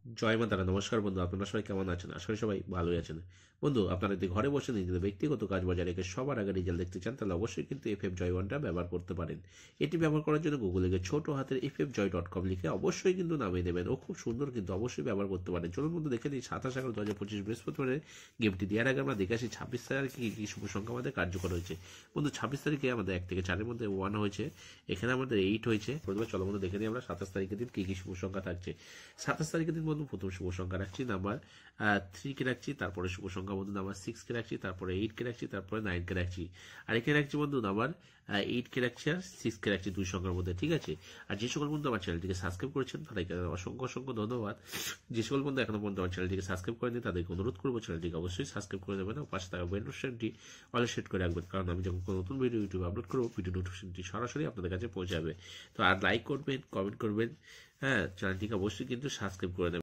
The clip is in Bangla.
জয় মা তারা। নমস্কার বন্ধু, আপনারা সবাই কেমন আছেন? আশা করি সবাই ভালোই আছেন। বন্ধু, আপনারা যদি ঘরে বসে নিজেদের ব্যক্তিগত কাজ বজায় রেখে সবার আগে রেজাল্ট দেখতে চান, তাহলে অবশ্যই কিন্তু এফএফ জয় ওয়ানটা ব্যবহার করতে পারেন। এটি ব্যবহার করার জন্য গুগলে গিয়ে ছোট হাতের FFjoy.com লিখে অবশ্যই কিন্তু নামিয়ে দেবেন। ও খুব সুন্দর, কিন্তু অবশ্যই ব্যবহার করতে পারেন। চলুন বন্ধু, দেখে নিই 27/11/2025 বৃহস্পতিবারের গেমটি দেওয়ার আগে আমরা দেখে আসি 26 তারিখে কি কি শুভ সংখ্যা আমাদের কার্যকর হয়েছে। বন্ধু, 26 তারিখে আমাদের 1 থেকে 4-এর মধ্যে 1 হয়েছে, এখানে আমাদের 8 হয়েছে। প্রথমে চলো বন্ধু দেখে নিই আমরা 27 তারিখের দিন কি কি শুভ সংখ্যা থাকছে। 27 তারিখের দিন বন্ধু প্রথম শুভ সংখ্যা রাখছি নাম্বার 3 কে রাখছি, তারপরে শুভ সংখ্যা বন্ধু নাম্বার 6 কে রাখছি, তারপরে 8 কে রাখছি, তারপরে 9 কে রাখছি, আর এখানে রাখছি বন্ধু নাম্বার 8 কে রাখছি আর 6 কে রাখছি, দুই সংখ্যার মধ্যে। ঠিক আছে। আর যে সকল বন্ধু আমার চ্যানেলটিকে সাবস্ক্রাইব করেছেন তাদেরকে অসংখ্য অসংখ্য ধন্যবাদ। যে সকল বন্ধু এখনো পর্যন্ত আমার চ্যানেলটিকে সাবস্ক্রাইব করেনি তাদেরকে অনুরোধ করবো চ্যানেলটিকে অবশ্যই সাবস্ক্রাইব করে দেবেন, এবং পাশে থাকা বেল নোটিফিকেশনটি অলে সেট করে রাখবেন, কারণ আমি যখন কোনো নতুন ভিডিও ইউটিউবে আপলোড করবো, ভিডিও নোটিফিকেশনটি সরাসরি আপনাদের কাছে পৌঁছাবে। তো আর লাইক করবেন, কমেন্ট করবেন, হ্যাঁ, চ্যানেলটিকে অবশ্যই কিন্তু সাবস্ক্রাইব করে দেবেন।